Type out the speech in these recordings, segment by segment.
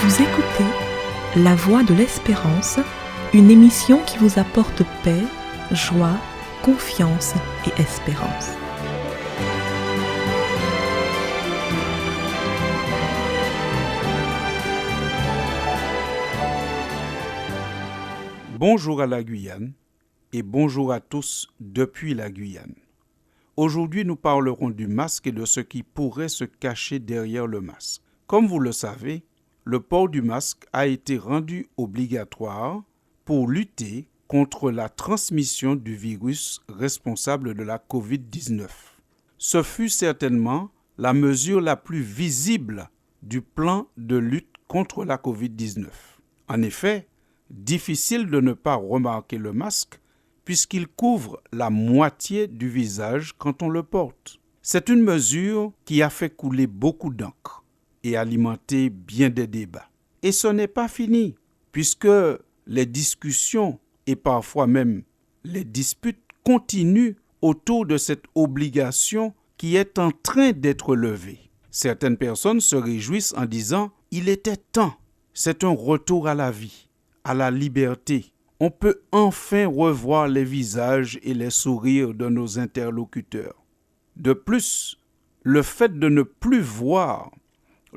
Vous écoutez La Voix de l'Espérance, une émission qui vous apporte paix, joie, confiance et espérance. Bonjour à la Guyane et bonjour à tous depuis la Guyane. Aujourd'hui, nous parlerons du masque et de ce qui pourrait se cacher derrière le masque. Comme vous le savez, le port du masque a été rendu obligatoire pour lutter contre la transmission du virus responsable de la COVID-19. Ce fut certainement la mesure la plus visible du plan de lutte contre la COVID-19. En effet, difficile de ne pas remarquer le masque puisqu'il couvre la moitié du visage quand on le porte. C'est une mesure qui a fait couler beaucoup d'encre et alimenter bien des débats. Et ce n'est pas fini, puisque les discussions et parfois même les disputes continuent autour de cette obligation qui est en train d'être levée. Certaines personnes se réjouissent en disant « il était temps, c'est un retour à la vie, à la liberté. On peut enfin revoir les visages et les sourires de nos interlocuteurs. » De plus, le fait de ne plus voir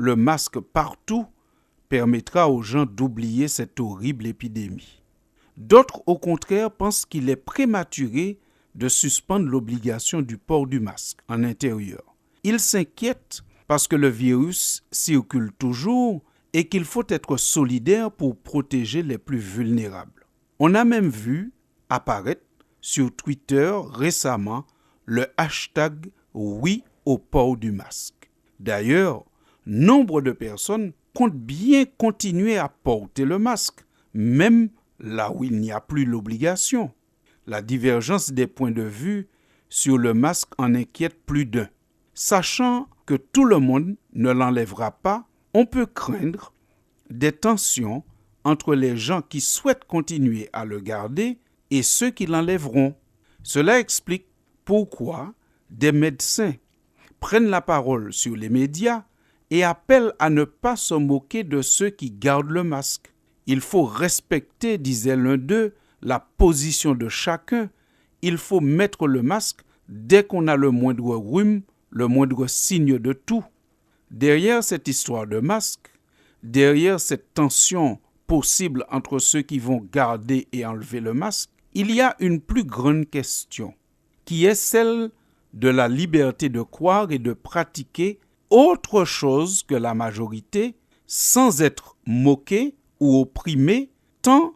le masque partout permettra aux gens d'oublier cette horrible épidémie. D'autres, au contraire, pensent qu'il est prématuré de suspendre l'obligation du port du masque en intérieur. Ils s'inquiètent parce que le virus circule toujours et qu'il faut être solidaire pour protéger les plus vulnérables. On a même vu apparaître sur Twitter récemment le hashtag « Oui au port du masque ». D'ailleurs, nombre de personnes comptent bien continuer à porter le masque, même là où il n'y a plus l'obligation. La divergence des points de vue sur le masque en inquiète plus d'un. Sachant que tout le monde ne l'enlèvera pas, on peut craindre des tensions entre les gens qui souhaitent continuer à le garder et ceux qui l'enlèveront. Cela explique pourquoi des médecins prennent la parole sur les médias et appellent à ne pas se moquer de ceux qui gardent le masque. Il faut respecter, disait l'un d'eux, la position de chacun. Il faut mettre le masque dès qu'on a le moindre rhume, le moindre signe de toux. Derrière cette histoire de masque, derrière cette tension possible entre ceux qui vont garder et enlever le masque, il y a une plus grande question, qui est celle de la liberté de croire et de pratiquer autre chose que la majorité, sans être moqué ou opprimé, tant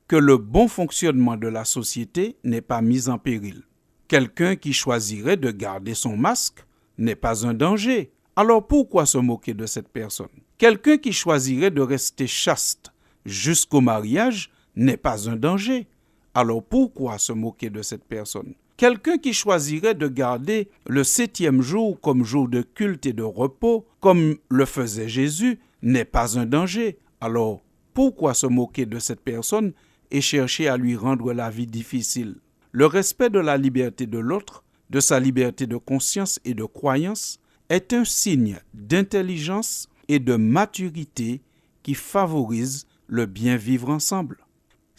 que le bon fonctionnement de la société n'est pas mis en péril. Quelqu'un qui choisirait de garder son masque n'est pas un danger. Alors pourquoi se moquer de cette personne? Quelqu'un qui choisirait de rester chaste jusqu'au mariage n'est pas un danger. Alors pourquoi se moquer de cette personne? Quelqu'un qui choisirait de garder le 7e jour comme jour de culte et de repos, comme le faisait Jésus, n'est pas un danger. Alors, pourquoi se moquer de cette personne et chercher à lui rendre la vie difficile? Le respect de la liberté de l'autre, de sa liberté de conscience et de croyance, est un signe d'intelligence et de maturité qui favorise le bien vivre ensemble.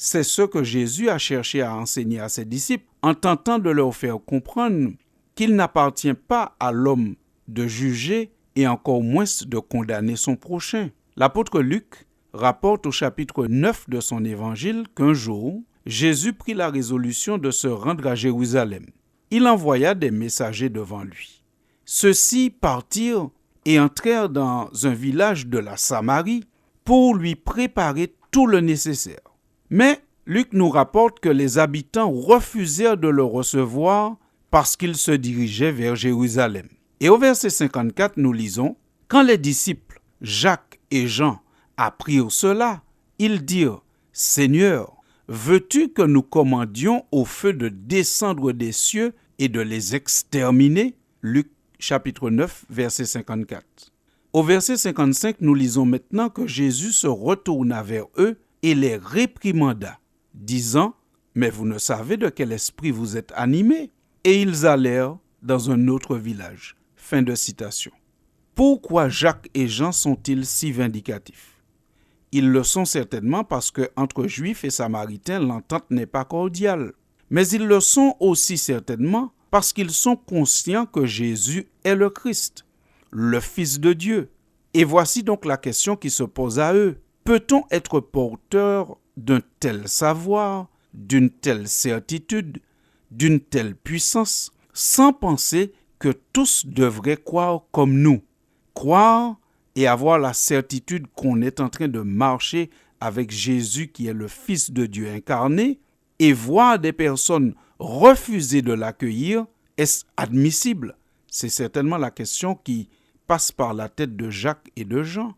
C'est ce que Jésus a cherché à enseigner à ses disciples en tentant de leur faire comprendre qu'il n'appartient pas à l'homme de juger et encore moins de condamner son prochain. L'apôtre Luc rapporte au chapitre 9 de son évangile qu'un jour, Jésus prit la résolution de se rendre à Jérusalem. Il envoya des messagers devant lui. Ceux-ci partirent et entrèrent dans un village de la Samarie pour lui préparer tout le nécessaire. Mais Luc nous rapporte que les habitants refusèrent de le recevoir parce qu'il se dirigeait vers Jérusalem. Et au verset 54, nous lisons « Quand les disciples Jacques et Jean apprirent cela, ils dirent « Seigneur, veux-tu que nous commandions au feu de descendre des cieux et de les exterminer ?» Luc chapitre 9, verset 54. Au verset 55, nous lisons maintenant que Jésus se retourna vers eux et les réprimanda, disant « Mais vous ne savez de quel esprit vous êtes animés ?» Et ils allèrent dans un autre village. Fin de citation. Pourquoi Jacques et Jean sont-ils si vindicatifs? Ils le sont certainement parce que entre Juifs et Samaritains, l'entente n'est pas cordiale. Mais ils le sont aussi certainement parce qu'ils sont conscients que Jésus est le Christ, le Fils de Dieu. Et voici donc la question qui se pose à eux. Peut-on être porteur d'un tel savoir, d'une telle certitude, d'une telle puissance, sans penser que tous devraient croire comme nous? Croire et avoir la certitude qu'on est en train de marcher avec Jésus qui est le Fils de Dieu incarné, et voir des personnes refuser de l'accueillir, est-ce admissible? C'est certainement la question qui passe par la tête de Jacques et de Jean.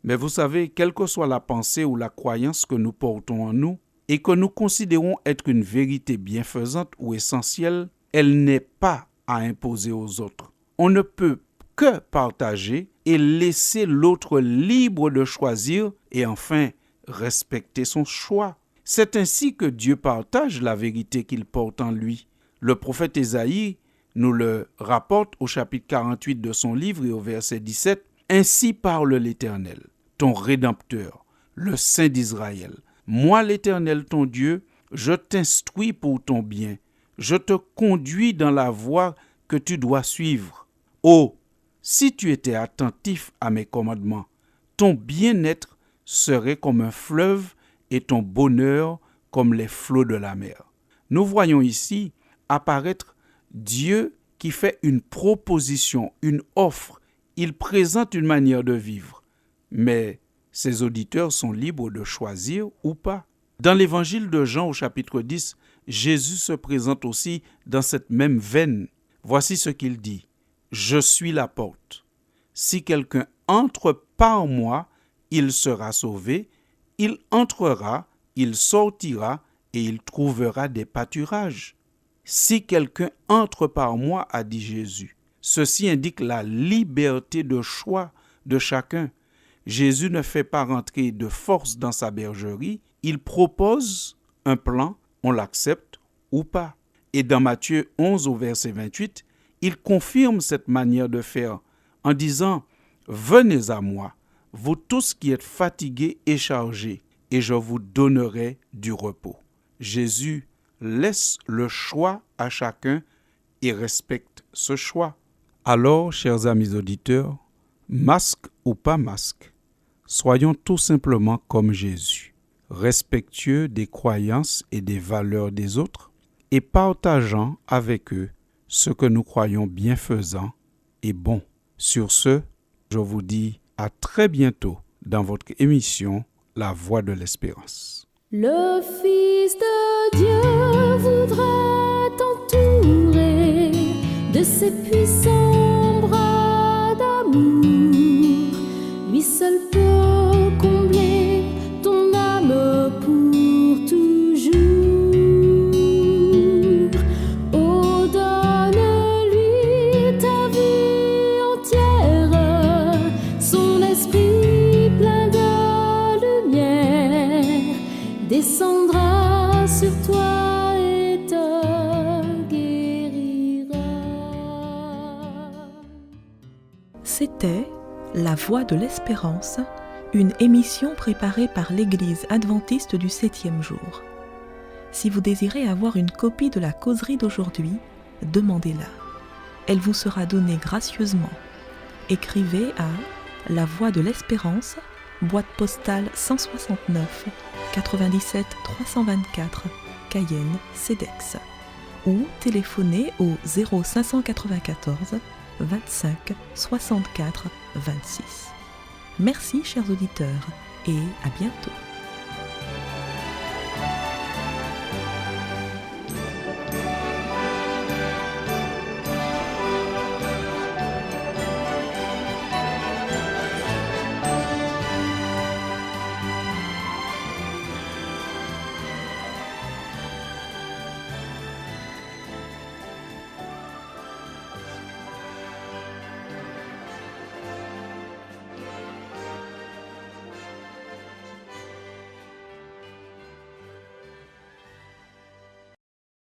Mais vous savez, quelle que soit la pensée ou la croyance que nous portons en nous, et que nous considérons être une vérité bienfaisante ou essentielle, elle n'est pas à imposer aux autres. On ne peut que partager et laisser l'autre libre de choisir et enfin respecter son choix. C'est ainsi que Dieu partage la vérité qu'il porte en lui. Le prophète Ésaïe nous le rapporte au chapitre 48 de son livre et au verset 17. « Ainsi parle l'Éternel, ton Rédempteur, le Saint d'Israël. Moi l'Éternel ton Dieu, je t'instruis pour ton bien. Je te conduis dans la voie que tu dois suivre. Oh, si tu étais attentif à mes commandements, ton bien-être serait comme un fleuve et ton bonheur comme les flots de la mer. » Nous voyons ici apparaître Dieu qui fait une proposition, une offre. Il présente une manière de vivre, mais ses auditeurs sont libres de choisir ou pas. Dans l'évangile de Jean au chapitre 10, Jésus se présente aussi dans cette même veine. Voici ce qu'il dit. « Je suis la porte. Si quelqu'un entre par moi, il sera sauvé. Il entrera, il sortira et il trouvera des pâturages. » Si quelqu'un entre par moi, a dit Jésus. Ceci indique la liberté de choix de chacun. Jésus ne fait pas rentrer de force dans sa bergerie. Il propose un plan, on l'accepte ou pas. Et dans Matthieu 11 au verset 28, il confirme cette manière de faire en disant « Venez à moi, vous tous qui êtes fatigués et chargés, et je vous donnerai du repos. » Jésus laisse le choix à chacun et respecte ce choix. Alors, chers amis auditeurs, masque ou pas masque, soyons tout simplement comme Jésus, respectueux des croyances et des valeurs des autres et partageant avec eux ce que nous croyons bienfaisant et bon. Sur ce, je vous dis à très bientôt dans votre émission La Voix de l'Espérance. Le Fils de Dieu voudrait t'entourer de ses puissants bras d'amour. Lui seul peut combler ton âme pour toujours. Oh, donne-lui ta vie entière, son esprit plein de lumière descendra sur toi et te guérira. C'était La Voix de l'Espérance, une émission préparée par l'Église adventiste du 7e jour. Si vous désirez avoir une copie de la causerie d'aujourd'hui, demandez-la. Elle vous sera donnée gracieusement. Écrivez à La Voix de l'Espérance, boîte postale 169 97 324, Cayenne, CEDEX, ou téléphonez au 0594 25 64 26. Merci chers auditeurs et à bientôt.